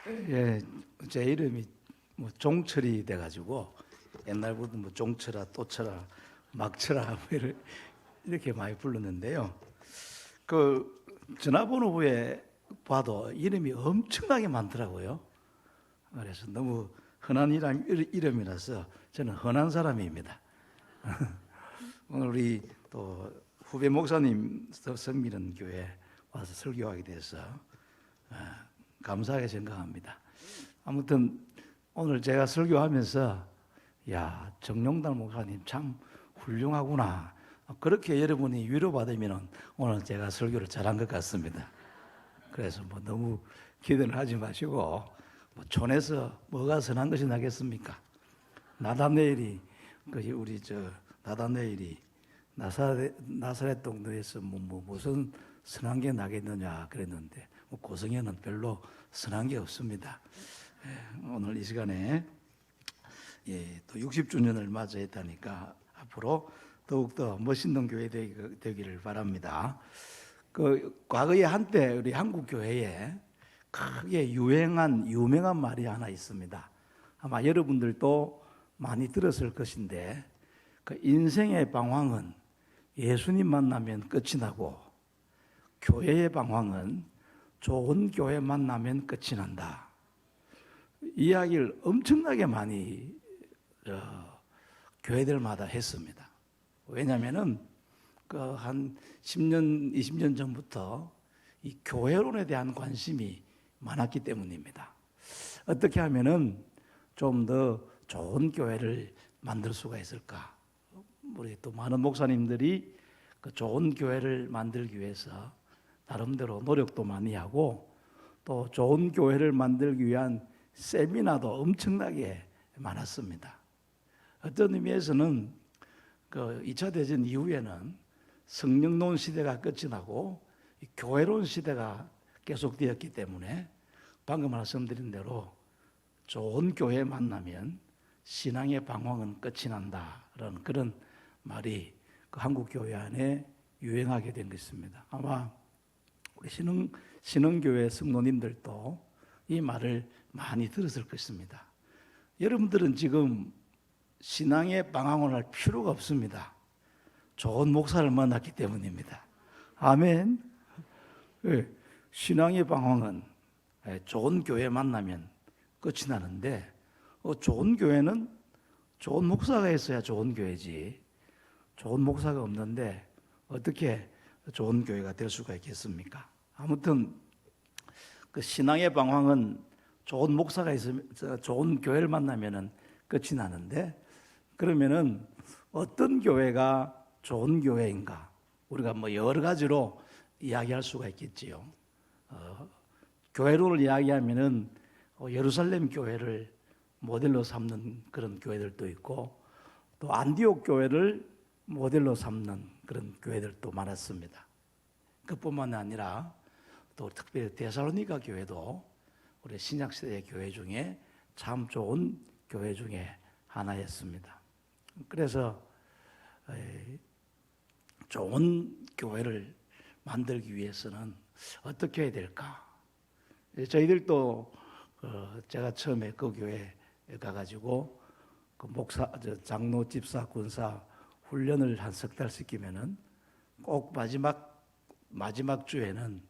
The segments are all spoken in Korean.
예, 제 이름이 뭐 종철이 돼가지고 옛날부터 뭐 종철아, 또철아, 막철아 뭐 이렇게 많이 불렀는데요. 그 전화번호부에 봐도 이름이 엄청나게 많더라고요. 그래서 너무 흔한 이름이라서 저는 흔한 사람입니다. 오늘 우리 또 후배 목사님 성미는 교회 와서 설교하게 돼서 감사하게 생각합니다. 아무튼 오늘 제가 설교하면서 야, 정용달 목사님 참 훌륭하구나, 그렇게 여러분이 위로받으면 오늘 제가 설교를 잘한 것 같습니다. 그래서 뭐 너무 기대를 하지 마시고, 뭐 촌에서 뭐가 선한 것이 나겠습니까? 나다네엘이 우리 나다네엘이 나사렛 동네에서 무슨 선한 게 나겠느냐 그랬는데 고성에는 별로 선한 게 없습니다. 오늘 이 시간에 또 60주년을 맞이했다니까 앞으로 더욱더 멋있는 교회 되기를 바랍니다. 과거에 한때 우리 한국 교회에 크게 유명한 말이 하나 있습니다. 아마 여러분들도 많이 들었을 것인데, 그 인생의 방황은 예수님 만나면 끝이 나고 교회의 방황은 좋은 교회 만나면 끝이 난다. 이야기를 엄청나게 많이 교회들마다 했습니다. 왜냐하면은 한 10년, 20년 전부터 이 교회론에 대한 관심이 많았기 때문입니다. 어떻게 하면은 좀 더 좋은 교회를 만들 수가 있을까? 우리 또 많은 목사님들이 그 좋은 교회를 만들기 위해서 나름대로 노력도 많이 하고, 또 좋은 교회를 만들기 위한 세미나도 엄청나게 많았습니다. 어떤 의미에서는 그 2차 대전 이후에는 성령론 시대가 끝이 나고 교회론 시대가 계속되었기 때문에 방금 말씀드린 대로 좋은 교회 만나면 신앙의 방황은 끝이 난다라는 그런 말이 그 한국 교회 안에 유행하게 된 것입니다. 아마 우리 신흥교회 성도님들도 이 말을 많이 들었을 것입니다. 여러분들은 지금 신앙의 방황을 할 필요가 없습니다. 좋은 목사를 만났기 때문입니다. 아멘. 신앙의 방황은 좋은 교회 만나면 끝이 나는데, 좋은 교회는 좋은 목사가 있어야 좋은 교회지, 좋은 목사가 없는데 어떻게 좋은 교회가 될 수가 있겠습니까? 아무튼 그 신앙의 방황은 좋은 목사가 있으면, 좋은 교회를 만나면은 끝이 나는데, 그러면은 어떤 교회가 좋은 교회인가? 우리가 뭐 여러 가지로 이야기할 수가 있겠지요. 교회론을 이야기하면은 예루살렘 교회를 모델로 삼는 그런 교회들도 있고, 또 안디옥 교회를 모델로 삼는 그런 교회들도 많았습니다. 그뿐만 아니라 또 특별히 데살로니가 교회도 우리 신약시대의 교회 중에 참 좋은 교회 중에 하나였습니다. 그래서 좋은 교회를 만들기 위해서는 어떻게 해야 될까? 저희들도 제가 처음에 그 교회에 가가지고 그 목사, 장로, 집사, 군사 훈련을 한 석 달 시키면은 꼭 마지막 주에는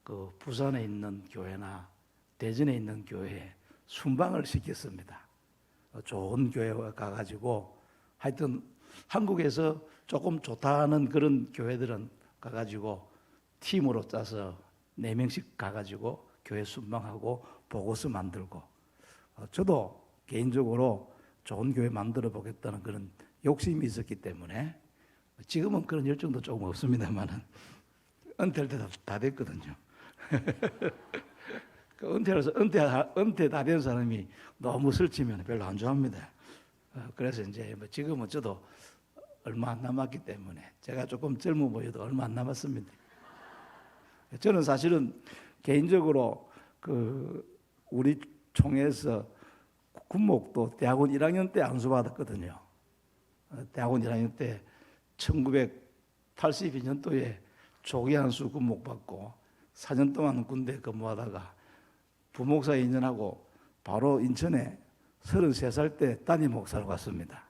그 부산에 있는 교회나 대전에 있는 교회에 순방을 시켰습니다. 좋은 교회에 가가지고, 하여튼 한국에서 조금 좋다는 그런 교회들은 가가지고 팀으로 짜서 4명씩 가가지고 교회 순방하고 보고서 만들고, 저도 개인적으로 좋은 교회 만들어 보겠다는 그런 욕심이 있었기 때문에, 지금은 그런 열정도 조금 없습니다만은 은퇴할 때 다 됐거든요. 은퇴 다 된 사람이 너무 설치면 별로 안 좋아합니다. 그래서 이제 지금은 저도 얼마 안 남았기 때문에, 제가 조금 젊어 보여도 얼마 안 남았습니다. 저는 사실은 개인적으로 우리 총회에서 군목도 대학원 1학년 때 안수받았거든요. 대학원 1학년 때 1982년도에 조기 안수 군목 받고 4년 동안 군대 근무하다가 부목사 2년하고 바로 인천에 33살 때 담임 목사로 갔습니다.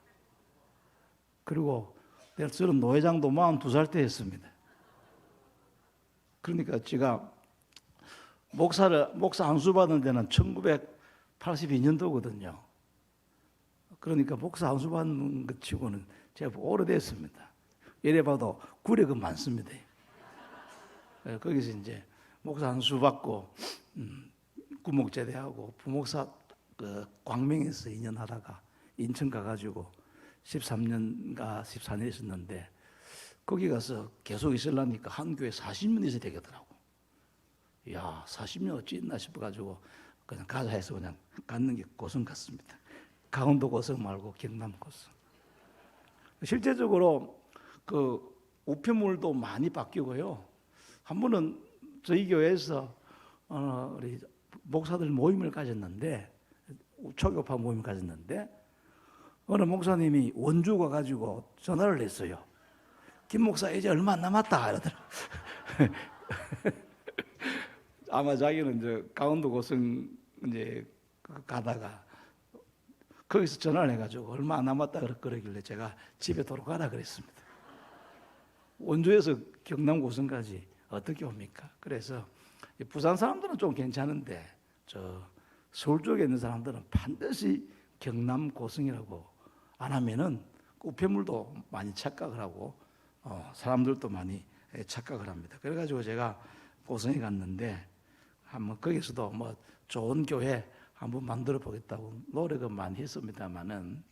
그리고 저는 노회장도 42살 때 했습니다. 그러니까 제가 목사 안수 받은 데는 1982년도거든요. 그러니까 목사 안수 받는 것 치고는 제가 오래됐습니다. 이래 봐도 구력은 많습니다. 거기서 이제 목사 안수 받고 구목제대하고 부목사 광명에서 2년 하다가 인천 가가지고 13년가 14년 있었는데 거기 가서 계속 있으려니까 한 교회 40년 있어야 되겠더라고. 야, 40년 어찌 있나 싶어가지고 그냥 가자 해서 그냥 갔는 게 고성 같습니다. 강원도 고성 말고 경남 고성. 실제적으로 그 우편물도 많이 바뀌고요. 한 번은 저희 교회에서 우리 목사들 모임을 가졌는데, 초교파 모임을 가졌는데 어느 목사님이 원주 가가지고 전화를 했어요. 김 목사 이제 얼마 안 남았다 이러더라고. 아마 자기는 이제 강원도 고성 이제 가다가 거기서 전화를 해가지고 얼마 안 남았다 그러길래 제가 집에 돌아가라 그랬습니다. 원주에서 경남 고성까지 어떻게 옵니까? 그래서 부산 사람들은 좀 괜찮은데 저 서울 쪽에 있는 사람들은 반드시 경남 고성이라고 안 하면은 우편물도 많이 착각을 하고 사람들도 많이 착각을 합니다. 그래가지고 제가 고성에 갔는데 한번 거기서도 뭐 좋은 교회 한번 만들어 보겠다고 노력은 많이 했습니다만은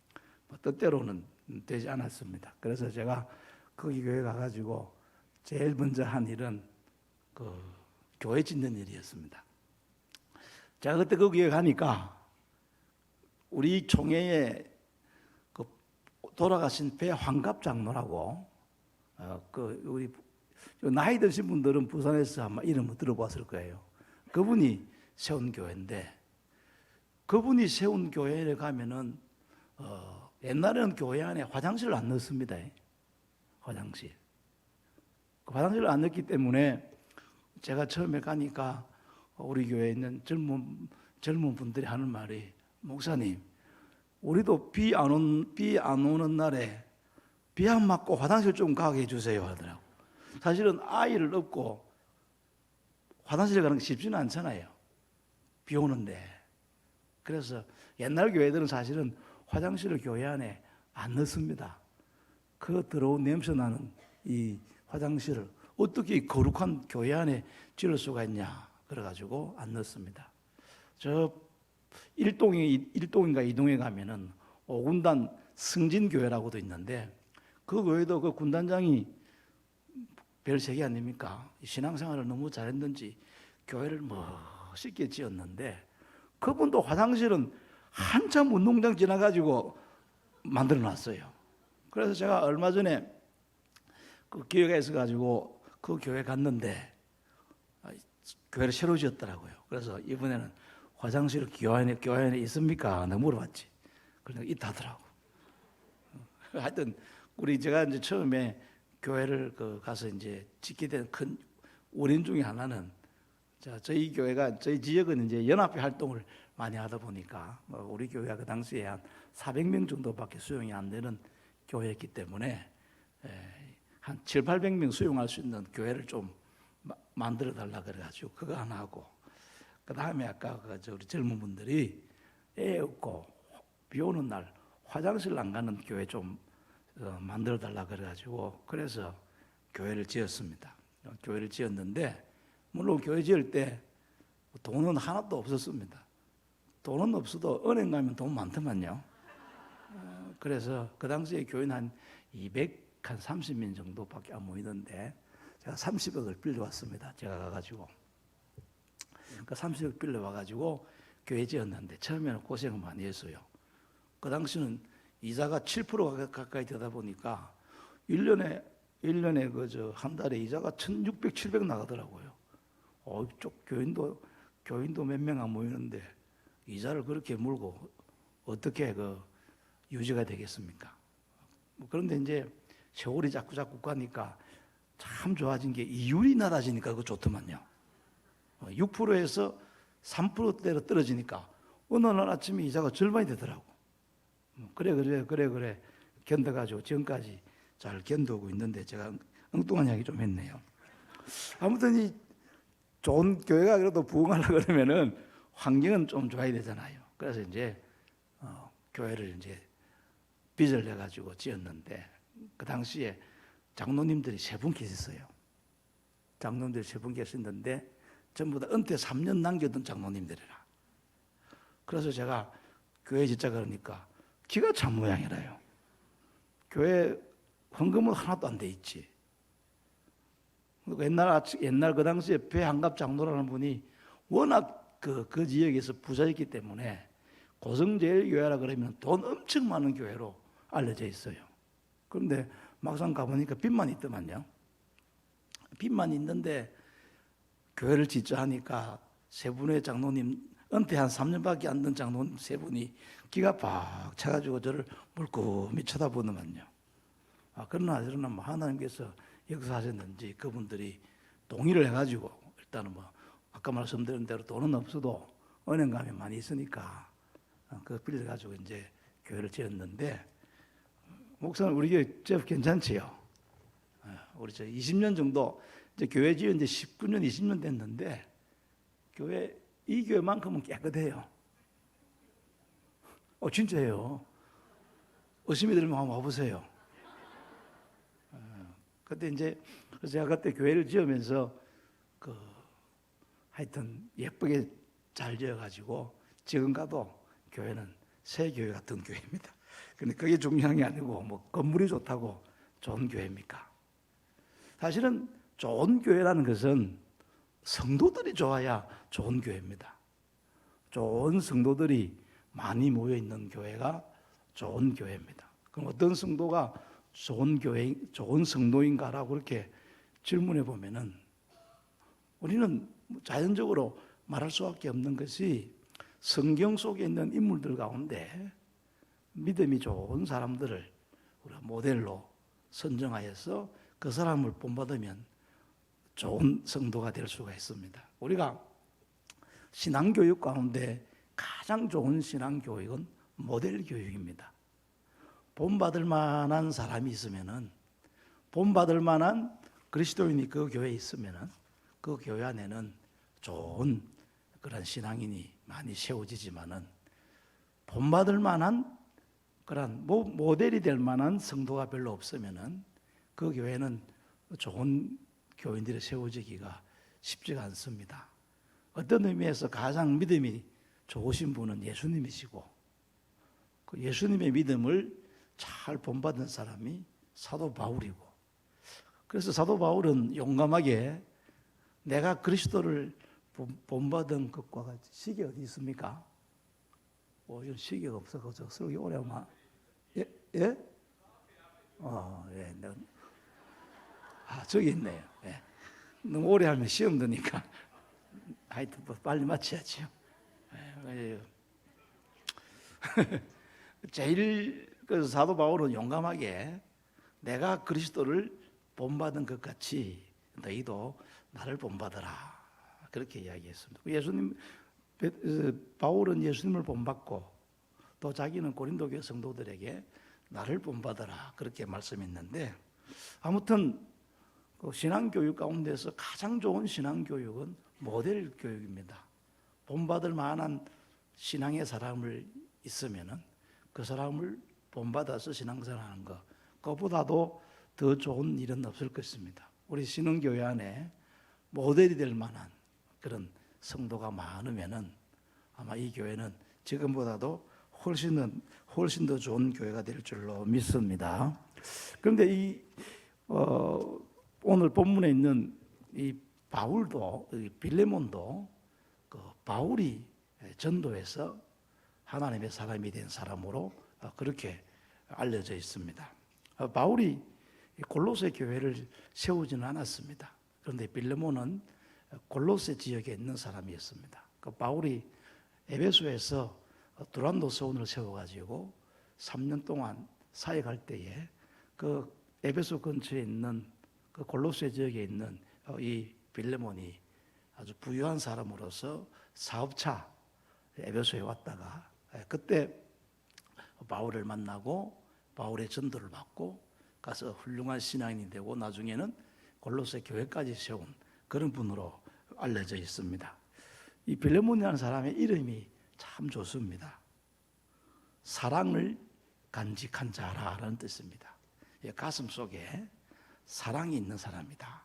뭐 뜻대로는 되지 않았습니다. 그래서 제가 거기 교회 가가지고 제일 먼저 한 일은 그 교회 짓는 일이었습니다. 제가 그때 그 교회 가니까 우리 총회에 그 돌아가신 배 환갑 장로라고 그 우리 나이 드신 분들은 부산에서 아마 이름을 들어봤을 거예요. 그분이 세운 교회인데 그분이 세운 교회에 가면은 옛날에는 교회 안에 화장실을 안 넣습니다. 화장실. 그 화장실을 안 넣기 때문에 제가 처음에 가니까 우리 교회에 있는 젊은 분들이 하는 말이 목사님, 우리도 비 안 오는 날에 비 안 맞고 화장실 좀 가게 해주세요 하더라고. 사실은 아이를 업고 화장실에 가는 게 쉽지는 않잖아요. 비 오는데. 그래서 옛날 교회들은 사실은 화장실을 교회 안에 안 넣습니다. 그 더러운 냄새 나는 이 화장실을 어떻게 거룩한 교회 안에 지을 수가 있냐 그래가지고 안 넣습니다. 저 1동인가 2동에 가면은 오군단 승진교회라고도 있는데 그 교회도 그 군단장이 별세계 아닙니까? 신앙생활을 너무 잘했는지 교회를 멋있게 지었는데 그분도 화장실은 한참 운동장 지나가지고 만들어 놨어요. 그래서 제가 얼마 전에 그 기회가 있어가지고 그 교회 갔는데 교회를 새로 지었더라고요. 그래서 이번에는 화장실 교회 안에 있습니까? 내가 물어봤지. 그러니까 있다더라고. 하여튼 제가 이제 처음에 교회를 가서 이제 짓게 된 큰 원인 중에 하나는 저희 교회가 저희 지역은 이제 연합회 활동을 많이 하다 보니까 우리 교회가 그 당시에 한 400명 정도밖에 수용이 안 되는 교회였기 때문에 한 7, 800명 수용할 수 있는 교회를 좀 만들어 달라 그래가지고 그거 하나 하고 그 다음에 아까 우리 젊은 분들이 애 없고 비 오는 날 화장실 안 가는 교회 좀 만들어 달라 그래가지고 그래서 교회를 지었습니다. 교회를 지었는데 물론 교회 지을 때 돈은 하나도 없었습니다. 돈은 없어도 은행 가면 돈 많더만요. 그래서 그 당시에 교회는 한 230명 정도밖에 안 모이던데 제가 30억을 빌려왔습니다. 제가 가가지고 그 30억 빌려와가지고 교회 지었는데 처음에는 고생을 많이 했어요. 그 당시는 이자가 7% 가까이 되다 보니까 1년에 한 달에 이자가 1,600, 700 나가더라고요. 이쪽 교인도 몇 명 안 모이는데 이자를 그렇게 물고 어떻게 유지가 되겠습니까? 그런데 이제 세월이 자꾸 가니까 참 좋아진 게 이율이 낮아지니까 그거 좋더만요. 6%에서 3%대로 떨어지니까 어느 날 아침에 이자가 절반이 되더라고. 그래 견뎌가지고 지금까지 잘 견디고 있는데 제가 엉뚱한 이야기 좀 했네요. 아무튼 이 좋은 교회가 그래도 부흥하려고 그러면은 환경은 좀 좋아야 되잖아요. 그래서 이제 교회를 이제 빚을 내 가지고 지었는데 그 당시에 장로님들이 세 분 계셨어요. 장로님들이 세 분 계셨는데 전부 다 은퇴 3년 남겨둔 장로님들이라. 그래서 제가 교회 짓자 그러니까 기가 찬 모양이라요. 교회 헌금은 하나도 안 돼 있지. 옛날 그 당시에 배한갑 장로라는 분이 워낙 그 지역에서 부자였기 때문에 고성제일교회라 그러면 돈 엄청 많은 교회로 알려져 있어요. 그런데 막상 가보니까 빚만 있더만요. 빚만 있는데 교회를 짓자 하니까 세 분의 장로님, 은퇴 한 3년밖에 안 된 장로님 세 분이 기가 팍 차가지고 저를 물끄미 쳐다보더만요. 그러나 저러나 뭐 하나님께서 역사하셨는지 그분들이 동의를 해가지고 일단은 뭐 아까 말씀드린 대로 돈은 없어도 은행감이 많이 있으니까 그거 빌려가지고 이제 교회를 지었는데 목사님 우리 교회 저 괜찮지요? 우리 저 20년 정도 이제 교회 지은 지 19년 20년 됐는데 이 교회만큼은 깨끗해요. 진짜예요. 의심이 들면 한번 와보세요. 그때 이제 그래서 제가 그때 교회를 지으면서 하여튼 예쁘게 잘 지어가지고 지금 가도 교회는 새 교회 같은 교회입니다. 근데 그게 중요한 게 아니고 뭐 건물이 좋다고 좋은 교회입니까? 사실은 좋은 교회라는 것은 성도들이 좋아야 좋은 교회입니다. 좋은 성도들이 많이 모여 있는 교회가 좋은 교회입니다. 그럼 어떤 성도가 좋은 교회, 좋은 성도인가라고 그렇게 질문해 보면은 우리는 자연적으로 말할 수밖에 없는 것이 성경 속에 있는 인물들 가운데 믿음이 좋은 사람들을 우리가 모델로 선정하여서 그 사람을 본받으면 좋은 성도가 될 수가 있습니다. 우리가 신앙교육 가운데 가장 좋은 신앙교육은 모델 교육입니다. 본받을 만한 사람이 있으면은 본받을 만한 그리스도인이 그 교회에 있으면은 그 교회 안에는 좋은 그런 신앙인이 많이 세워지지만은 본받을 만한 그런 모델이 될 만한 성도가 별로 없으면은 그 교회는 좋은 교인들이 세워지기가 쉽지가 않습니다. 어떤 의미에서 가장 믿음이 좋으신 분은 예수님이시고 그 예수님의 믿음을 잘 본받은 사람이 사도 바울이고 그래서 사도 바울은 용감하게 내가 그리스도를 본받은 것과 같이 시계 어디 있습니까? 이런 시계가 없어서 쓰기 어려우면 예? 예? 예. 저기 있네요. 예. 너무 오래 하면 시험 드니까 하여튼 빨리 마쳐야지요. 예. 제일 그래서 사도 바울은 용감하게 내가 그리스도를 본받은 것 같이 너희도 나를 본받아라 그렇게 이야기했습니다. 바울은 예수님을 본받고 또 자기는 고린도 교회 성도들에게 나를 본받아라 그렇게 말씀했는데 아무튼 그 신앙교육 가운데서 가장 좋은 신앙교육은 모델 교육입니다. 본받을 만한 신앙의 사람을 있으면은 그 사람을 본받아서 신앙생활하는 것 그것보다도 더 좋은 일은 없을 것입니다. 우리 신흥교회 안에 모델이 될 만한 그런 성도가 많으면은 아마 이 교회는 지금보다도 훨씬 더 좋은 교회가 될 줄로 믿습니다. 그런데 오늘 본문에 있는 이 바울도 빌레몬도 그 바울이 전도해서 하나님의 사람이 된 사람으로 그렇게 알려져 있습니다. 바울이 골로새 교회를 세우지는 않았습니다. 그런데 빌레몬은 골로새 지역에 있는 사람이었습니다. 그 바울이 에베소에서 두란노 서원을 세워가지고 3년 동안 사역할 때에 그 에베소 근처에 있는 그 골로새 지역에 있는 이 빌레몬이 아주 부유한 사람으로서 사업차 에베소에 왔다가 그때 바울을 만나고 바울의 전도를 받고 가서 훌륭한 신앙인이 되고 나중에는 골로새 교회까지 세운 그런 분으로 알려져 있습니다. 이 빌레몬이라는 사람의 이름이 참 좋습니다. 사랑을 간직한 자라는 뜻입니다. 가슴 속에 사랑이 있는 사람이다.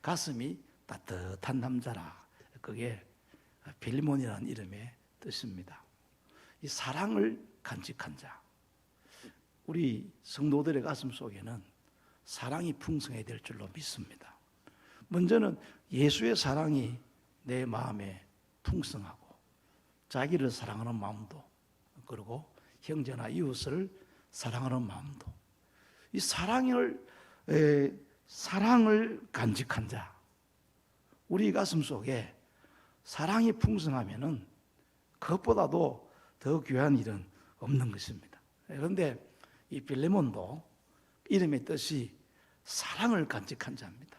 가슴이 따뜻한 남자라. 그게 빌레몬이라는 이름의 뜻입니다. 이 사랑을 간직한 자. 우리 성도들의 가슴 속에는 사랑이 풍성해야 될 줄로 믿습니다. 먼저는 예수의 사랑이 내 마음에 풍성하고 자기를 사랑하는 마음도, 그리고 형제나 이웃을 사랑하는 마음도, 이 사랑을 간직한 자. 우리 가슴 속에 사랑이 풍성하면은 그것보다도 더 귀한 일은 없는 것입니다. 그런데 이 빌레몬도 이름의 뜻이 사랑을 간직한 자입니다.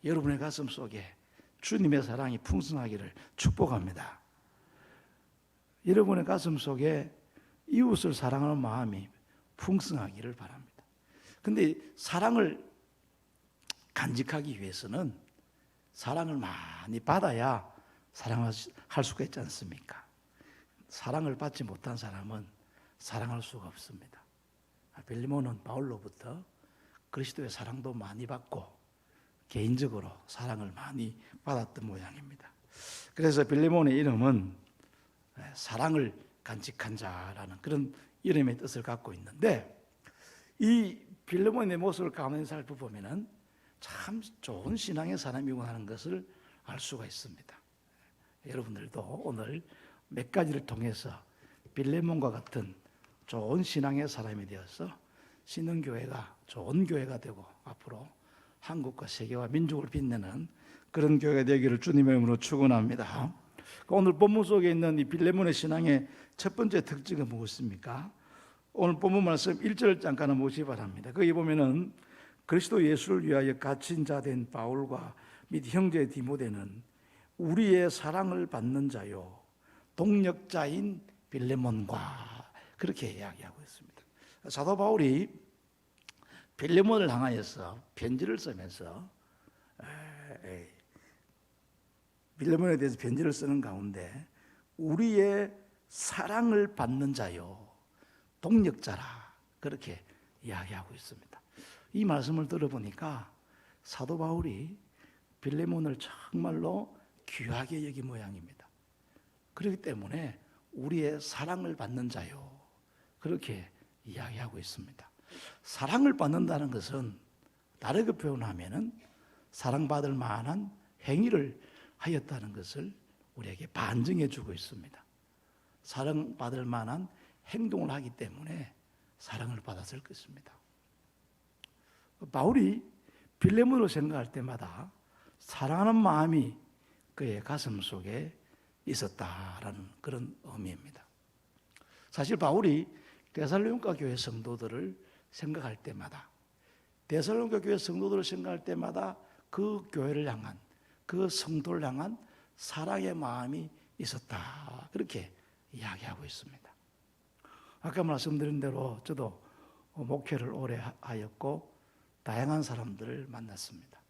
여러분의 가슴 속에 주님의 사랑이 풍성하기를 축복합니다. 여러분의 가슴 속에 이웃을 사랑하는 마음이 풍성하기를 바랍니다. 그런데 사랑을 간직하기 위해서는 사랑을 많이 받아야 사랑할 수가 있지 않습니까? 사랑을 받지 못한 사람은 사랑할 수가 없습니다. 빌레몬은 바울로부터 그리스도의 사랑도 많이 받고 개인적으로 사랑을 많이 받았던 모양입니다. 그래서 빌레몬의 이름은 사랑을 간직한 자라는 그런 이름의 뜻을 갖고 있는데, 이 빌레몬의 모습을 가만히 살펴보면 참 좋은 신앙의 사람이구나 하는 것을 알 수가 있습니다. 여러분들도 오늘 몇 가지를 통해서 빌레몬과 같은 좋은 신앙의 사람이 되어서 신흥교회가 좋은 교회가 되고 앞으로 한국과 세계와 민족을 빛내는 그런 교회가 되기를 주님의 이름으로 축원합니다. 오늘 본문 속에 있는 이 빌레몬의 신앙의 첫 번째 특징은 무엇입니까? 오늘 본문 말씀 1절 잠깐 보시기 바랍니다. 거기 보면은 그리스도 예수를 위하여 갇힌 자 된 바울과 및 형제 디모데는 우리의 사랑을 받는 자요 동력자인 빌레몬과 그렇게 이야기하고 있습니다. 사도 바울이 빌레몬을 향하여서 편지를 쓰면서 빌레몬에 대해서 편지를 쓰는 가운데 우리의 사랑을 받는 자요 동력자라 그렇게 이야기하고 있습니다. 이 말씀을 들어보니까 사도 바울이 빌레몬을 정말로 귀하게 여긴 모양입니다. 그렇기 때문에 우리의 사랑을 받는 자요 그렇게 이야기하고 있습니다. 사랑을 받는다는 것은 다르게 표현하면은 사랑받을 만한 행위를 하였다는 것을 우리에게 반증해 주고 있습니다. 사랑받을 만한 행동을 하기 때문에 사랑을 받았을 것입니다. 바울이 빌레몬으로 생각할 때마다 사랑하는 마음이 그의 가슴 속에 있었다라는 그런 의미입니다. 사실 바울이 데살로니가 교회 성도들을 생각할 때마다, 데살로니가 교회 성도들을 생각할 때마다 그 교회를 향한, 그 성도를 향한 사랑의 마음이 있었다 그렇게 이야기하고 있습니다. 아까 말씀드린 대로 저도 목회를 오래 하였고 다양한 사람들을 만났습니다.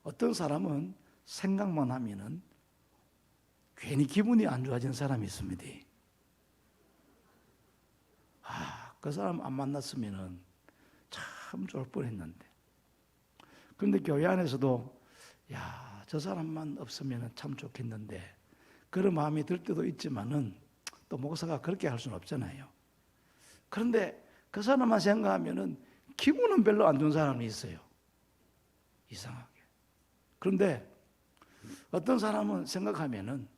어떤 사람은 생각만 하면은 괜히 기분이 안 좋아진 사람이 있습니다. 그 사람 안 만났으면은 참 좋을 뻔했는데. 그런데 교회 안에서도 저 사람만 없으면 참 좋겠는데 그런 마음이 들 때도 있지만은 또 목사가 그렇게 할 수는 없잖아요. 그런데 그 사람만 생각하면은 기분은 별로 안 좋은 사람이 있어요. 이상하게. 그런데 어떤 사람은 생각하면은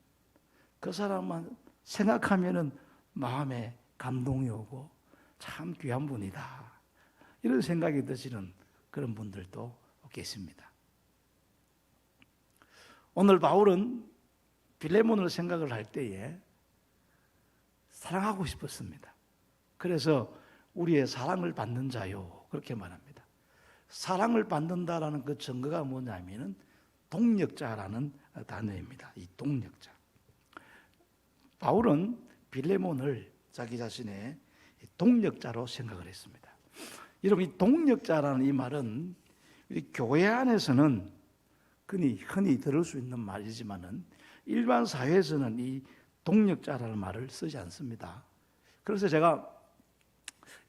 그 사람만 생각하면은 마음에 감동이 오고 참 귀한 분이다 이런 생각이 드시는 그런 분들도 계십니다. 오늘 바울은 빌레몬을 생각을 할 때에 사랑하고 싶었습니다. 그래서 우리의 사랑을 받는 자요 그렇게 말합니다. 사랑을 받는다라는 그 증거가 뭐냐면은 동력자라는 단어입니다. 이 동력자. 바울은 빌레몬을 자기 자신의 동력자로 생각을 했습니다. 여러분, 이 동력자라는 이 말은 우리 교회 안에서는 흔히 들을 수 있는 말이지만은 일반 사회에서는 이 동력자라는 말을 쓰지 않습니다. 그래서 제가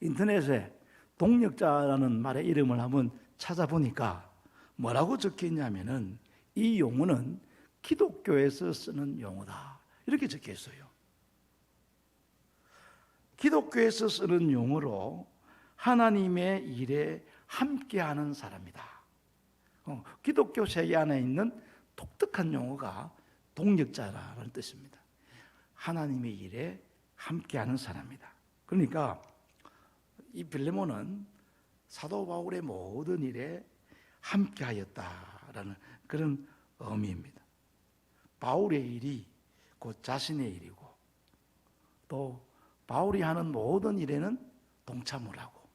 인터넷에 동력자라는 말의 이름을 한번 찾아보니까 뭐라고 적혀 있냐면은 이 용어는 기독교에서 쓰는 용어다, 이렇게 적혀 있어요. 기독교에서 쓰는 용어로 하나님의 일에 함께하는 사람이다. 기독교 세계 안에 있는 독특한 용어가 동력자라는 뜻입니다. 하나님의 일에 함께하는 사람이다. 그러니까 이 빌레몬은 사도 바울의 모든 일에 함께하였다라는 그런 의미입니다. 바울의 일이 곧 자신의 일이고, 또 바울이 하는 모든 일에는 동참을 하고,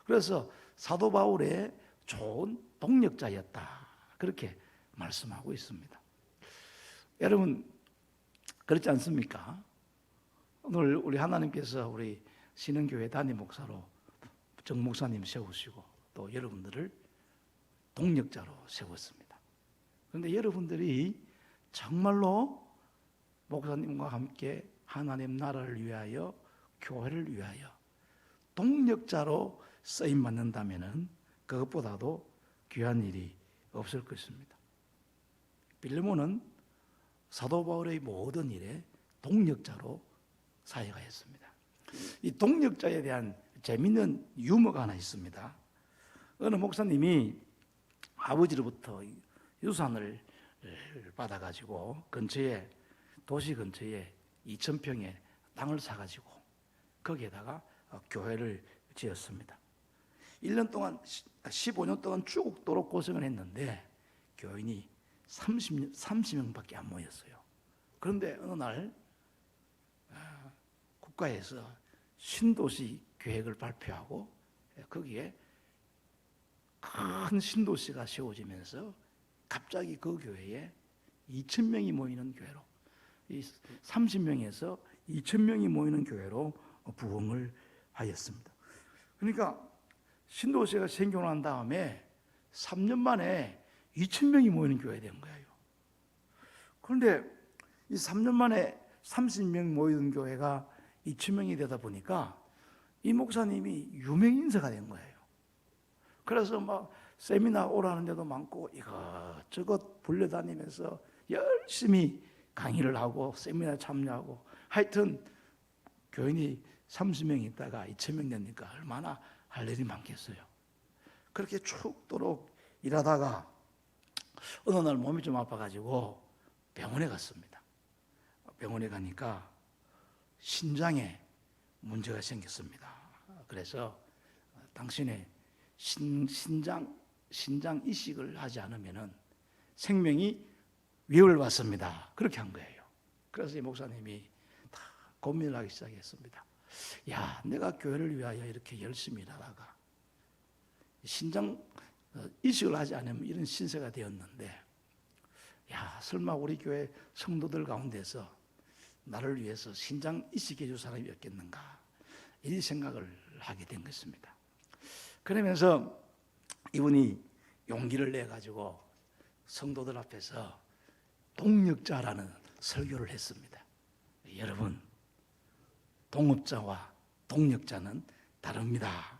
그래서 사도 바울의 좋은 동력자였다, 그렇게 말씀하고 있습니다. 여러분, 그렇지 않습니까? 오늘 우리 하나님께서 우리 신흥교회 담임 목사로 정 목사님 세우시고 또 여러분들을 동력자로 세웠습니다. 그런데 여러분들이 정말로 목사님과 함께 하나님 나라를 위하여, 교회를 위하여 동력자로 쓰임 받는다면은 그것보다도 귀한 일이 없을 것입니다. 빌레몬은 사도 바울의 모든 일에 동력자로 사역하였습니다. 이 동력자에 대한 재미있는 유머가 하나 있습니다. 어느 목사님이 아버지로부터 유산을 받아가지고 도시 근처에 2,000평의 땅을 사가지고 거기에다가 교회를 지었습니다. 1년 동안, 15년 동안 죽도록 고생을 했는데 교인이 30명밖에 안 모였어요. 그런데 어느 날 국가에서 신도시 계획을 발표하고 거기에 큰 신도시가 세워지면서 갑자기 그 교회에 2,000명이 모이는 교회로, 30명에서 2,000명이 모이는 교회로 부흥을 하였습니다. 그러니까 신도시가 생겨난 다음에 3년 만에 2,000명이 모이는 교회가 된 거예요. 그런데 이 3년 만에 30명 모이는 교회가 2,000명이 되다 보니까 이 목사님이 유명 인사가 된 거예요. 그래서 막 세미나 오라는 데도 많고 이것저것 불려다니면서 열심히 강의를 하고 세미나 참여하고, 하여튼 교인이 30명 있다가 2,000명 되니까 얼마나 할 일이 많겠어요. 그렇게 죽도록 일하다가 어느 날 몸이 좀 아파가지고 병원에 갔습니다. 병원에 가니까 신장에 문제가 생겼습니다. 그래서 당신의 신장 이식을 하지 않으면 생명이 위협을 받습니다, 그렇게 한 거예요. 그래서 이 목사님이 다 고민을 하기 시작했습니다. 야, 내가 교회를 위하여 이렇게 열심히 일하다가 신장 이식을 하지 않으면 이런 신세가 되었는데, 야, 설마 우리 교회 성도들 가운데서 나를 위해서 신장 이식해 줄 사람이 없겠는가, 이 생각을 하게 된 것입니다. 그러면서 이분이 용기를 내가지고 성도들 앞에서 동력자라는 설교를 했습니다. 여러분, 동업자와 동력자는 다릅니다.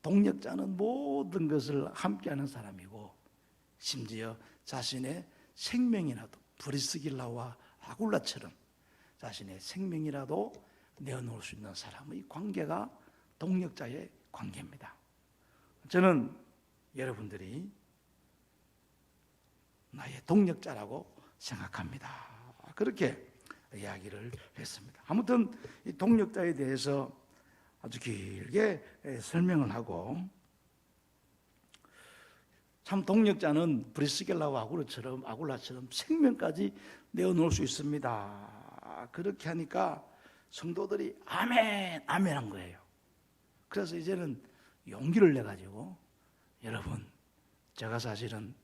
동력자는 모든 것을 함께하는 사람이고, 심지어 자신의 생명이라도, 브리스길라와 아굴라처럼 자신의 생명이라도 내어놓을 수 있는 사람의 관계가 동력자의 관계입니다. 저는 여러분들이 나의 동력자라고 생각합니다. 그렇게 이야기를 했습니다. 아무튼 이 동력자에 대해서 아주 길게 설명을 하고, 참 동력자는 브리스길라와 아굴라처럼 생명까지 내어놓을 수 있습니다. 그렇게 하니까 성도들이 아멘, 아멘 한 거예요. 그래서 이제는 용기를 내가지고, 여러분, 제가 사실은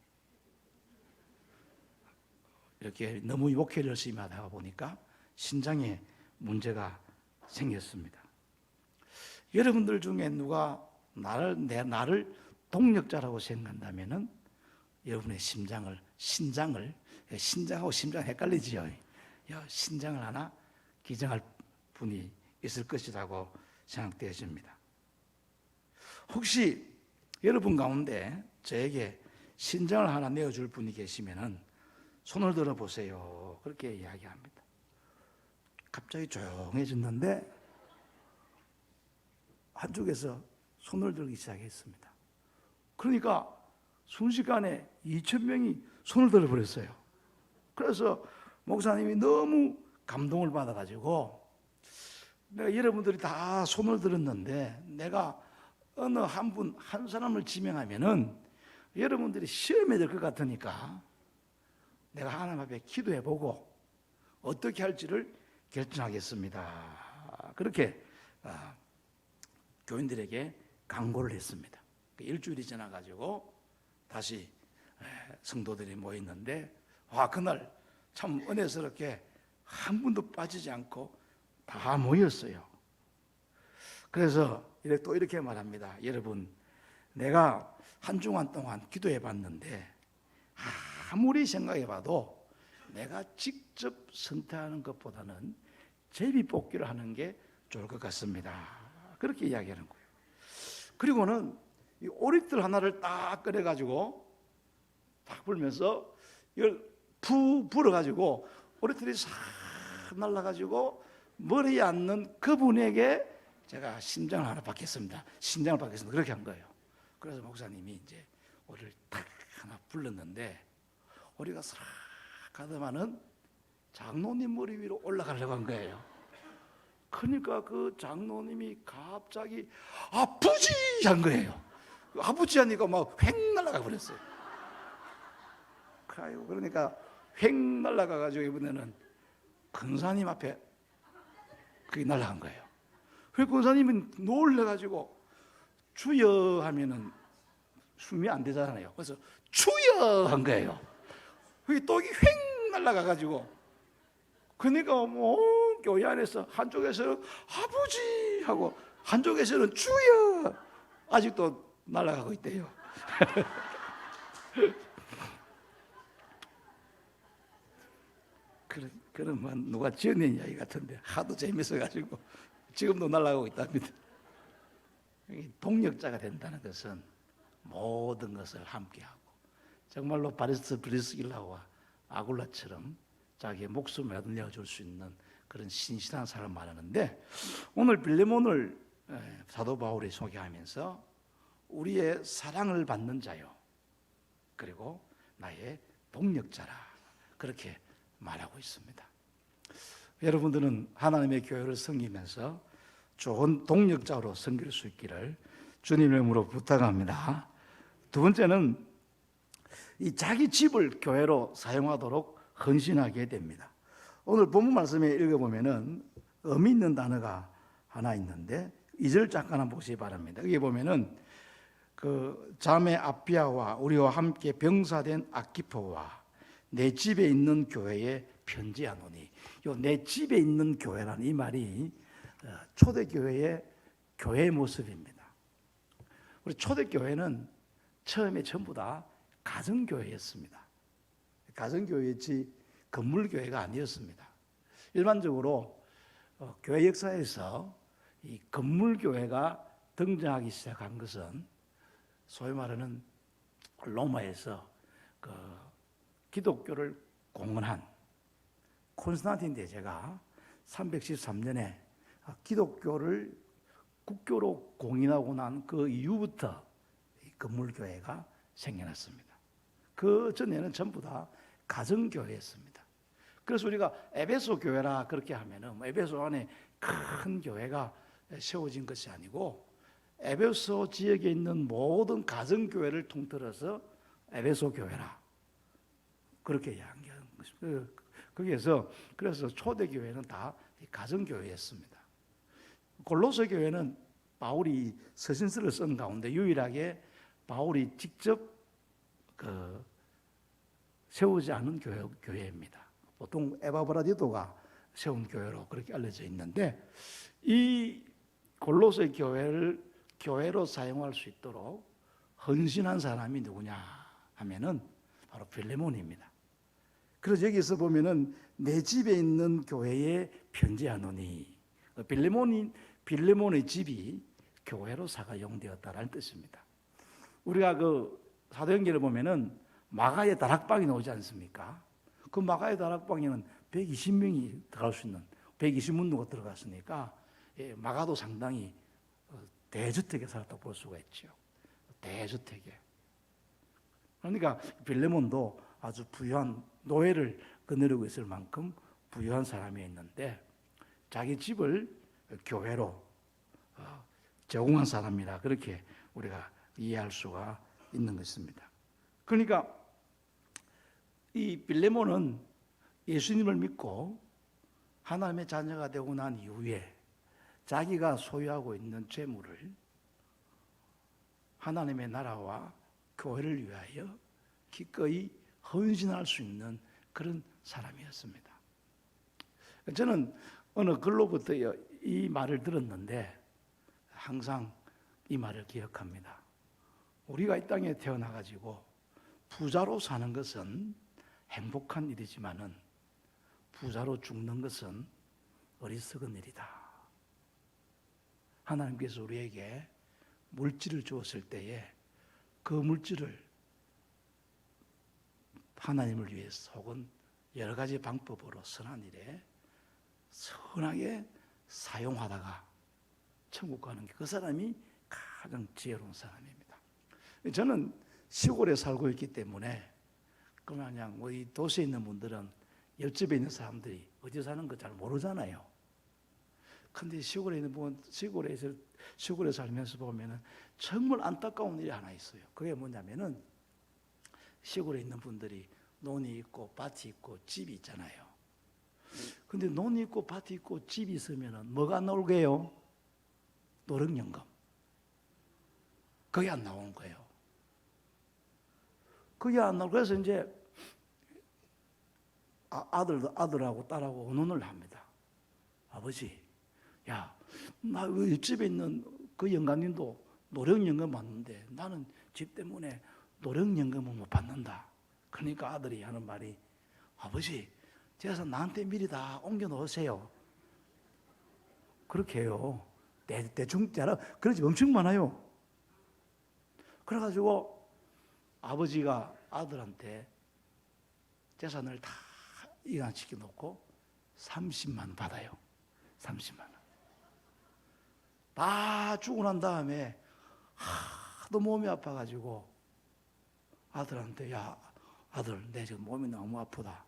이렇게 너무 목회를 열심히 하다 보니까 신장에 문제가 생겼습니다. 여러분들 중에 누가 나를 동력자라고 생각한다면은 여러분의 신장하고 심장 헷갈리지요. 신장을 하나 기증할 분이 있을 것이라고 생각되어집니다. 혹시 여러분 가운데 저에게 신장을 하나 내어줄 분이 계시면은 손을 들어보세요. 그렇게 이야기합니다. 갑자기 조용해졌는데 한쪽에서 손을 들기 시작했습니다. 그러니까 순식간에 2,000명이 손을 들어버렸어요. 그래서 목사님이 너무 감동을 받아가지고 내가 여러분들이 다 손을 들었는데 내가 어느 한 사람을 지명하면은 여러분들이 시험에 들 것 같으니까 내가 하나님 앞에 기도해보고 어떻게 할지를 결정하겠습니다. 그렇게 교인들에게 강구를 했습니다. 일주일이 지나가지고 다시 성도들이 모였는데 그날 참 은혜스럽게 한 분도 빠지지 않고 다 모였어요. 그래서 또 이렇게 말합니다. 여러분, 내가 한 주간 동안 기도해 봤는데 아무리 생각해 봐도 내가 직접 선택하는 것보다는 제비뽑기를 하는 게 좋을 것 같습니다. 그렇게 이야기하는 거예요. 그리고는 이 오리털 하나를 딱 꺼내가지고 딱 불면서 이걸 푸 불어가지고 오리털이 싹 날라가지고 머리에 앉는 그분에게 제가 심장을 하나 받겠습니다. 심장을 받겠습니다. 그렇게 한 거예요. 그래서 목사님이 이제 오리를 딱 하나 불렀는데 오리가 싹 가더만은 장로님 머리 위로 올라가려고 한 거예요. 그러니까 그 장로님이 갑자기 아프지 한 거예요. 아프지 하니까 막 획 날아가 버렸어요. 그러니까 획 날아가 가지고 이번에는 권사님 앞에 그게 날아간 거예요. 그 권사님은 놀래가지고 주여 하면은 숨이 안 되잖아요. 그래서 주여 한 거예요. 그게 떡이 획 날아가 가지고 그러니까 뭐 교회 안에서 한쪽에서는 아버지 하고 한쪽에서는 주여 아직도 날아가고 있대요. 그런 누가 지어낸 이야기 같은데 하도 재밌어가지고 지금도 날아가고 있답니다. 동력자가 된다는 것은 모든 것을 함께하고 정말로 브리스길라와 아굴라처럼 자기의 목숨을 내어줄 수 있는 그런 신실한 사람을 말하는데 오늘 빌레몬을 사도 바울이 소개하면서 우리의 사랑을 받는 자요 그리고 나의 동력자라 그렇게 말하고 있습니다. 여러분들은 하나님의 교회를 섬기면서 좋은 동력자로 섬길 수 있기를 주님의 이름으로 부탁합니다. 두 번째는 이 자기 집을 교회로 사용하도록 헌신하게 됩니다. 오늘 본문 말씀에 읽어보면은 의미 있는 단어가 하나 있는데 2절 잠깐 한번 보시기 바랍니다. 여기 보면은 그 자매 아피아와 우리와 함께 병사된 아키포와 내 집에 있는 교회에 편지하노니 요 내 집에 있는 교회라는 이 말이 초대교회의 교회의 모습입니다. 우리 초대교회는 처음에 전부 다 가정교회였습니다. 가정교회였지 건물교회가 아니었습니다. 일반적으로 교회 역사에서 이 건물교회가 등장하기 시작한 것은 소위 말하는 로마에서 그 기독교를 공언한 콘스탄틴 대제가 313년에 기독교를 국교로 공인하고 난 그 이후부터 건물교회가 생겨났습니다. 그 전에는 전부 다 가정교회였습니다. 그래서 우리가 에베소 교회라 그렇게 하면은 에베소 안에 큰 교회가 세워진 것이 아니고 에베소 지역에 있는 모든 가정교회를 통틀어서 에베소 교회라 그렇게 이야기하는 것입니다. 그래서 초대교회는 다 가정교회였습니다. 골로새 교회는 바울이 서신서를 쓴 가운데 유일하게 바울이 직접 세우지 않은 교회입니다. 보통 에바브라디도가 세운 교회로 그렇게 알려져 있는데, 이 골로새 교회를 교회로 사용할 수 있도록 헌신한 사람이 누구냐 하면은 바로 빌레몬입니다. 그래서 여기서 보면은 내 집에 있는 교회에 편지하노니, 빌레몬의 집이 교회로 사용되었다라는 뜻입니다. 우리가 그 사도행전을 보면은 마가의 다락방이 나오지 않습니까? 그 마가의 다락방에는 120명이 들어갈 수 있는 120문도가 들어갔으니까 마가도 상당히 대저택에 살았다고 볼 수가 있죠. 대저택에. 그러니까 빌레몬도 아주 부유한 노예를 거느리고 있을 만큼 부유한 사람이었는데 자기 집을 교회로 제공한 사람이라 그렇게 우리가 이해할 수가 있는 것입니다. 그러니까 이 빌레몬은 예수님을 믿고 하나님의 자녀가 되고 난 이후에 자기가 소유하고 있는 재물을 하나님의 나라와 교회를 위하여 기꺼이 헌신할 수 있는 그런 사람이었습니다. 저는 어느 글로부터 이 말을 들었는데 항상 이 말을 기억합니다. 우리가 이 땅에 태어나가지고 부자로 사는 것은 행복한 일이지만은 부자로 죽는 것은 어리석은 일이다. 하나님께서 우리에게 물질을 주었을 때에 그 물질을 하나님을 위해서 혹은 여러 가지 방법으로 선한 일에 선하게 사용하다가 천국 가는 게 그 사람이 가장 지혜로운 사람입니다. 저는 시골에 살고 있기 때문에 그냥 우리 도시에 있는 분들은 옆집에 있는 사람들이 어디 사는 거 잘 모르잖아요. 근데 시골에 있는 분, 시골에 살면서 보면은 정말 안타까운 일이 하나 있어요. 그게 뭐냐면은 시골에 있는 분들이 논이 있고 밭이 있고 집이 있잖아요. 근데 논이 있고 밭이 있고 집이 있으면은 뭐가 나올게요? 노령연금. 그게 안 나오는 거예요. 그게 안 나오고 그래서 이제 아들하고 딸하고 의논을 합니다. 아버지, 야, 나 집에 있는 그 영감님도 노령연금 받는데 나는 집 때문에 노령연금을 못 받는다. 그러니까 아들이 하는 말이 아버지, 재산 나한테 미리 다 옮겨 놓으세요. 그렇게 해요. 대충 그런 집 엄청 많아요. 그래가지고 아버지가 아들한테 재산을 다 이관시켜 놓고 30만 원 받아요. 30만 원. 다 주고 난 다음에 하도 몸이 아파가지고 아들한테 야 아들 내 지금 몸이 너무 아프다.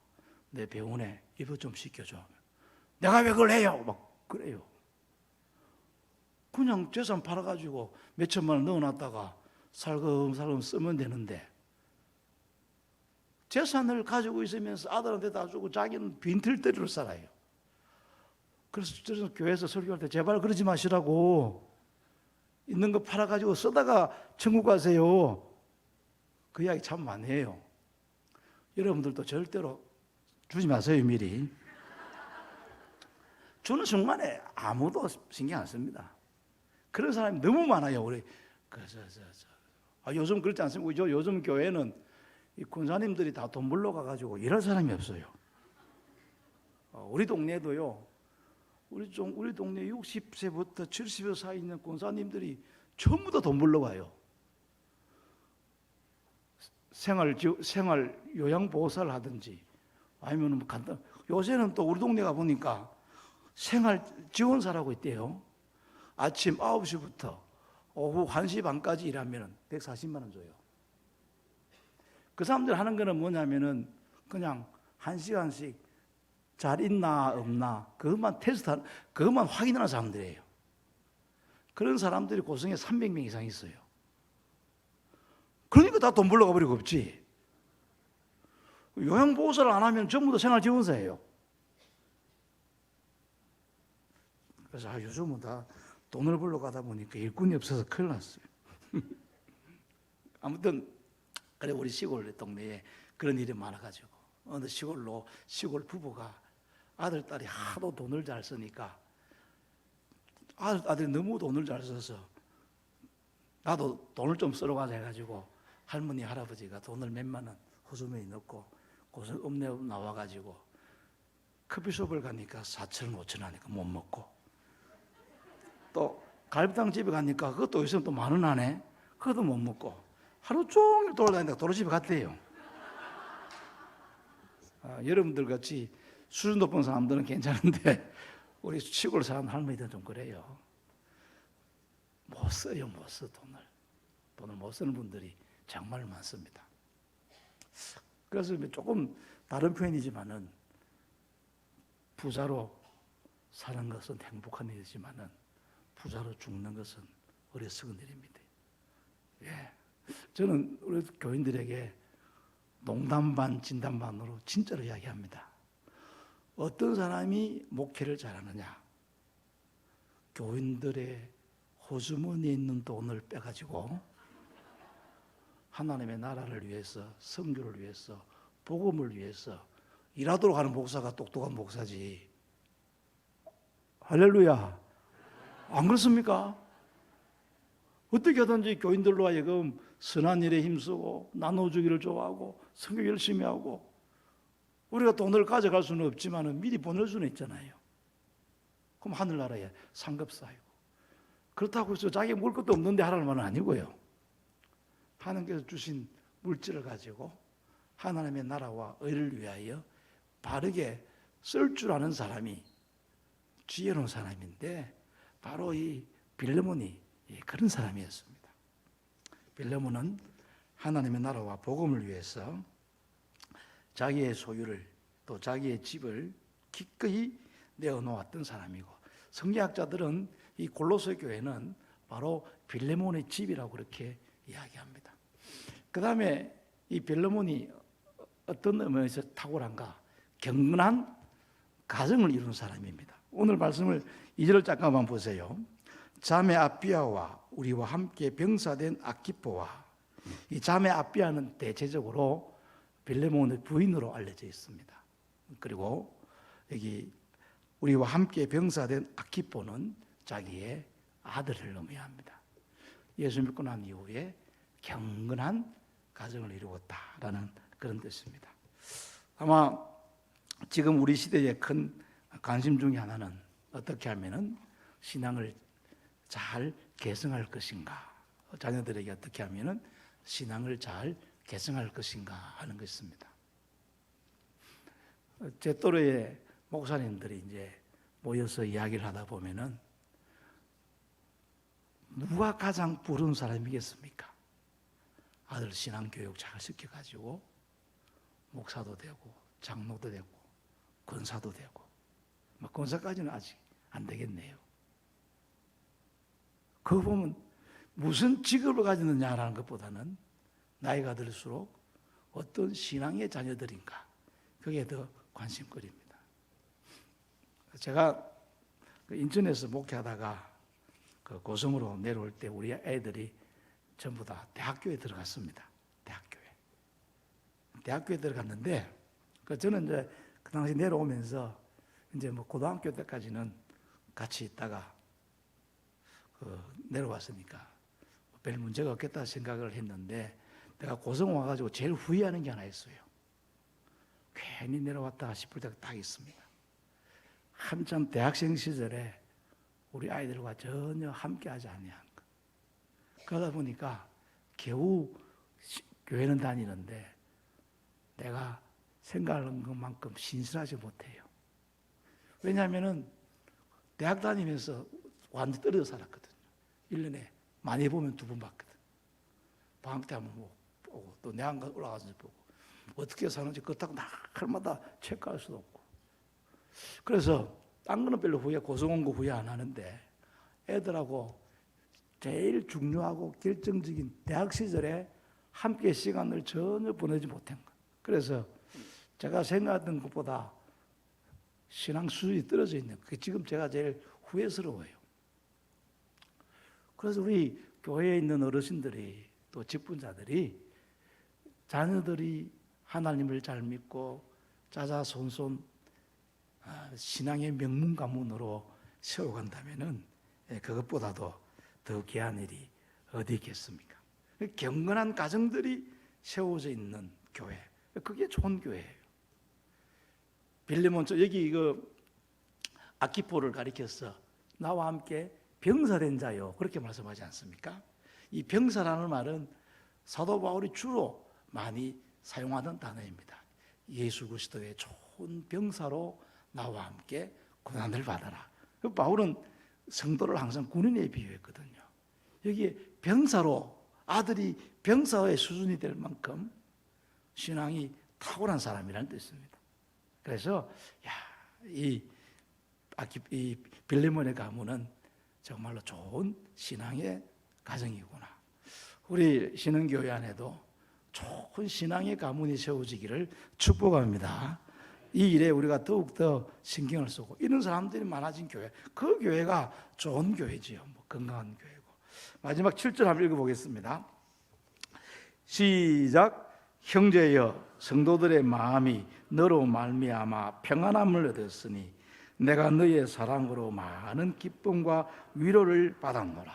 내 병원에 입원 좀 시켜줘. 내가 왜 그걸 해요? 막 그래요. 그냥 재산 팔아가지고 몇 천만 원 넣어놨다가 살금살금 쓰면 되는데 재산을 가지고 있으면서 아들한테 다 주고 자기는 빈털터리로 살아요. 그래서 저는 교회에서 설교할 때 제발 그러지 마시라고 있는 거 팔아가지고 쓰다가 천국 가세요. 그 이야기 참 많이 해요. 여러분들도 절대로 주지 마세요. 미리. 주는 순간에 아무도 신경 안 씁니다. 그런 사람이 너무 많아요. 우리 요즘 그렇지 않습니까? 요즘 교회는 이 군사님들이 다 돈 벌러 가가지고 일할 사람이 없어요. 우리 동네도요. 우리 동네 60세부터 70세 사이 있는 군사님들이 전부 다 돈 벌러 가요. 생활 요양보호사를 하든지 아니면 간단. 요새는 또 우리 동네 가보니까 생활 지원사라고 있대요. 아침 9시부터 오후 1시 반까지 일하면 140만 원 줘요. 그 사람들 하는 거는 뭐냐면은 그냥 1시간씩 잘 있나 없나 그것만 그것만 확인하는 사람들이에요. 그런 사람들이 고성에 300명 이상 있어요. 그러니까 다 돈 벌러 가버리고 없지. 요양보호사를 안 하면 전부 다 생활지원사예요. 그래서 요즘은 다 돈을 벌러 가다 보니까 일꾼이 없어서 큰일 났어요. 아무튼 그래 우리 시골 동네에 그런 일이 많아가지고 어느 시골 부부가 아들, 딸이 하도 돈을 잘 쓰니까 아들이 너무 돈을 잘 써서 나도 돈을 좀 쓰러 가자 해가지고 할머니, 할아버지가 돈을 몇만 원 호수머니 넣고 고슬 읍내 나와가지고 커피숍을 가니까 4천 원, 5천 원 하니까 못 먹고 또 갈비탕 집에 가니까 그것도 있으면 또 10,000원 하네. 그것도 못 먹고 하루 종일 돌아다니다가 도로집에 갔대요. 여러분들 같이 수준 높은 사람들은 괜찮은데 우리 시골 사람 할머니들은 좀 그래요. 못 써요, 못 써. 돈을 못 쓰는 분들이 정말 많습니다. 그래서 조금 다른 표현이지만은 부자로 사는 것은 행복한 일이지만은 부자로 죽는 것은 어리석은 일입니다. 예, 저는 우리 교인들에게 농담 반 진담 반으로 진짜로 이야기합니다. 어떤 사람이 목회를 잘하느냐? 교인들의 호주머니에 있는 돈을 빼가지고 하나님의 나라를 위해서, 선교를 위해서, 복음을 위해서 일하도록 하는 목사가 똑똑한 목사지. 할렐루야. 안 그렇습니까? 어떻게 하든지 교인들로 하여금 선한 일에 힘쓰고 나눠주기를 좋아하고 선교 열심히 하고 우리가 돈을 가져갈 수는 없지만 미리 보낼 수는 있잖아요. 그럼 하늘나라에 상급 쌓이고 그렇다고 해서 자기 먹을 것도 없는데 하라는 말은 아니고요. 하나님께서 주신 물질을 가지고 하나님의 나라와 의를 위하여 바르게 쓸 줄 아는 사람이 지혜로운 사람인데 바로 이 빌레몬이 그런 사람이었습니다. 빌레몬은 하나님의 나라와 복음을 위해서 자기의 소유를 또 자기의 집을 기꺼이 내어놓았던 사람이고 성경학자들은 이 골로새 교회는 바로 빌레몬의 집이라고 그렇게 이야기합니다. 그 다음에 이 빌레몬이 어떤 의미에서 탁월한가? 경건한 가정을 이룬 사람입니다. 오늘 말씀을 2절 잠깐만 보세요. 자매 아비아와 우리와 함께 병사된 아키포와 이 자매 아비아는 대체적으로 빌레몬의 부인으로 알려져 있습니다. 그리고 여기 우리와 함께 병사된 아키포는 자기의 아들을 의미합니다. 예수 믿고 난 이후에 경건한 가정을 이루었다라는 그런 뜻입니다. 아마 지금 우리 시대의 큰 관심 중에 하나는 어떻게 하면은 신앙을 잘 개성할 것인가, 자녀들에게 어떻게 하면은 신앙을 잘 개성할 것인가 하는 것입니다. 제 또래의 목사님들이 이제 모여서 이야기를 하다 보면은 누가 가장 부러운 사람이겠습니까? 아들 신앙교육 잘 시켜가지고 목사도 되고 장로도 되고 권사도 되고 권사까지는 아직 안 되겠네요. 그거 보면 무슨 직업을 가지느냐라는 것보다는 나이가 들수록 어떤 신앙의 자녀들인가 그게 더 관심거리입니다. 제가 인천에서 목회하다가 그 고성으로 내려올 때 우리 애들이 전부 다 대학교에 들어갔습니다. 대학교에 들어갔는데 저는 이제 그 당시 내려오면서 이제 뭐 고등학교 때까지는 같이 있다가 내려왔으니까 별 문제가 없겠다 생각을 했는데 내가 고성 와가지고 제일 후회하는 게 하나 있어요. 괜히 내려왔다 싶을 때가 딱 있습니다. 한참 대학생 시절에 우리 아이들과 전혀 함께하지 아니한 것. 그러다 보니까 겨우 교회는 다니는데 내가 생각하는 것만큼 신실하지 못해요. 왜냐하면은 대학 다니면서 완전히 떨어져 살았거든요. 1년에 많이 보면 2번 봤거든. 방학 때 한번 보고 또 내한가 올라가서 보고 어떻게 사는지 그렇다고 날마다 체크할 수도 없고. 그래서 딴 거는 별로 고성 온 거 후회 안 하는데 애들하고 제일 중요하고 결정적인 대학 시절에 함께 시간을 전혀 보내지 못한 거. 그래서 제가 생각했던 것보다 신앙 수준이 떨어져 있는 그게 지금 제가 제일 후회스러워요. 그래서 우리 교회에 있는 어르신들이 또 직분자들이 자녀들이 하나님을 잘 믿고 자자손손 신앙의 명문 가문으로 세워간다면은 그것보다도 더 귀한 일이 어디 있겠습니까? 경건한 가정들이 세워져 있는 교회, 그게 좋은 교회예요. 빌레몬 여기 아키포를 가리켜서 나와 함께 병사된 자요 그렇게 말씀하지 않습니까? 이 병사라는 말은 사도 바울이 주로 많이 사용하는 단어입니다. 예수 그리스도의 좋은 병사로 나와 함께 고난을 받아라. 바울은 성도를 항상 군인에 비유했거든요. 여기에 병사로, 아들이 병사의 수준이 될 만큼 신앙이 탁월한 사람이라는 뜻입니다. 그래서 이 빌레몬의 가문은 정말로 좋은 신앙의 가정이구나. 우리 신흥교회 안에도 좋은 신앙의 가문이 세워지기를 축복합니다. 이 일에 우리가 더욱더 신경을 쓰고 이런 사람들이 많아진 교회, 그 교회가 좋은 교회지요. 건강한 교회고. 마지막 7절 한번 읽어보겠습니다. 시작. 형제여, 성도들의 마음이 너로 말미암아 평안함을 얻었으니 내가 너의 사랑으로 많은 기쁨과 위로를 받았노라.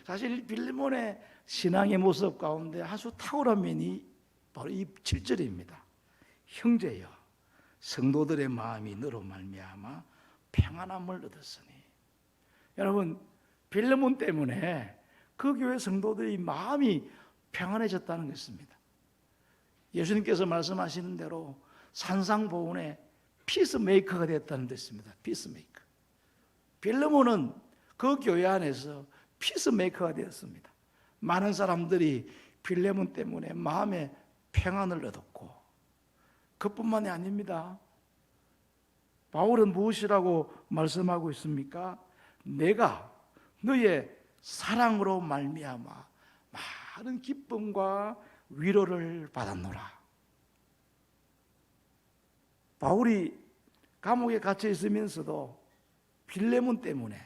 사실 빌레몬의 신앙의 모습 가운데 아주 탁월한 면이 바로 이 7절입니다. 형제여, 성도들의 마음이 너로 말미암아 평안함을 얻었으니. 여러분, 빌레몬 때문에 그 교회 성도들의 마음이 평안해졌다는 것입니다. 예수님께서 말씀하시는 대로 산상보훈의 피스메이커가 됐다는 뜻입니다. 피스메이커. 빌레몬은 그 교회 안에서 피스메이커가 되었습니다. 많은 사람들이 빌레몬 때문에 마음에 평안을 얻었고, 그뿐만이 아닙니다. 바울은 무엇이라고 말씀하고 있습니까? 내가 너의 사랑으로 말미암아 많은 기쁨과 위로를 받았노라. 바울이 감옥에 갇혀 있으면서도 빌레몬 때문에,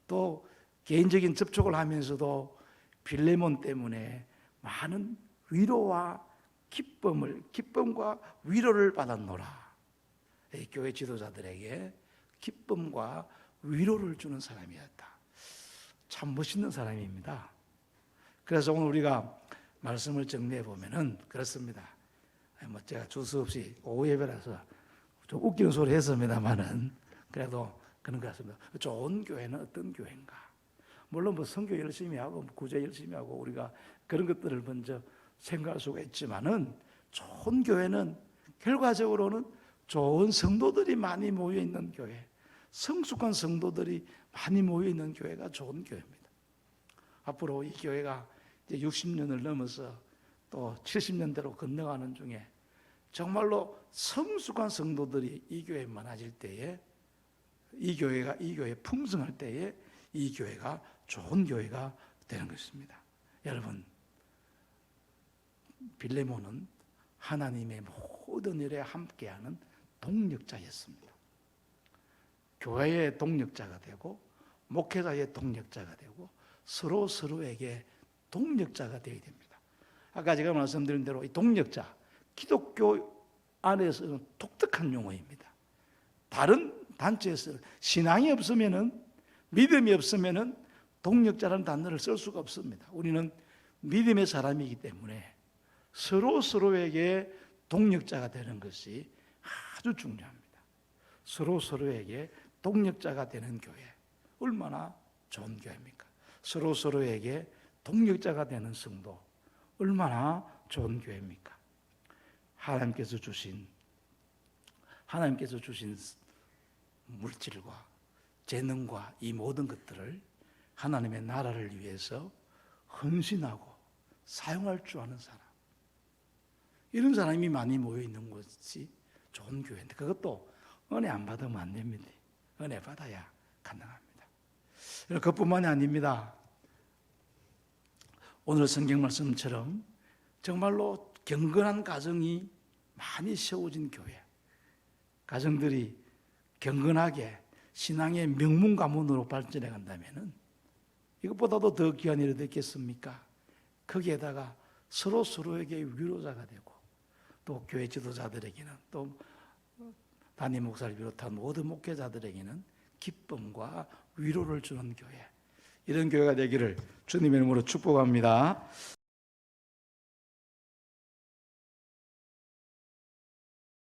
또 개인적인 접촉을 하면서도 빌레몬 때문에 많은 위로와 기쁨과 위로를 받았노라. 교회 지도자들에게 기쁨과 위로를 주는 사람이었다. 참 멋있는 사람입니다. 그래서 오늘 우리가 말씀을 정리해 보면은 그렇습니다. 제가 주수없이 오후 예배라서 좀 웃기는 소리 했습니다만은 그래도 그런 것 같습니다. 좋은 교회는 어떤 교회인가? 물론 선교 열심히 하고 구제 열심히 하고 우리가 그런 것들을 먼저 생각할 수가 있지만은 좋은 교회는 결과적으로는 좋은 성도들이 많이 모여 있는 교회, 성숙한 성도들이 많이 모여 있는 교회가 좋은 교회입니다. 앞으로 이 교회가 이제 60년을 넘어서 또 70년대로 건너가는 중에 정말로 성숙한 성도들이 이 교회에 많아질 때에 이 교회 풍성할 때에 이 교회가 좋은 교회가 되는 것입니다. 여러분, 빌레몬은 하나님의 모든 일에 함께하는 동력자였습니다. 교회의 동력자가 되고 목회자의 동력자가 되고 서로에게 동력자가 되어야 됩니다. 아까 제가 말씀드린 대로 이 동력자, 기독교 안에서는 독특한 용어입니다. 다른 단체에서 신앙이 없으면은, 믿음이 없으면은 동력자라는 단어를 쓸 수가 없습니다. 우리는 믿음의 사람이기 때문에 서로에게 동력자가 되는 것이 아주 중요합니다. 서로에게 동력자가 되는 교회, 얼마나 좋은 교회입니까? 서로에게 동력자가 되는 성도, 얼마나 좋은 교회입니까? 하나님께서 주신 물질과 재능과 이 모든 것들을 하나님의 나라를 위해서 헌신하고 사용할 줄 아는 사람, 이런 사람이 많이 모여 있는 것이 좋은 교회인데, 그것도 은혜 안 받으면 안 됩니다. 은혜 받아야 가능합니다. 그것뿐만이 아닙니다. 오늘 성경 말씀처럼 정말로 경건한 가정이 많이 세워진 교회, 가정들이 경건하게 신앙의 명문 가문으로 발전해 간다면 이것보다도 더 귀한 일이 되겠습니까? 거기에다가 서로에게 위로자가 되고 또 교회 지도자들에게는 또 담임 목사를 비롯한 모든 목회자들에게는 기쁨과 위로를 주는 교회, 이런 교회가 되기를 주님의 이름으로 축복합니다.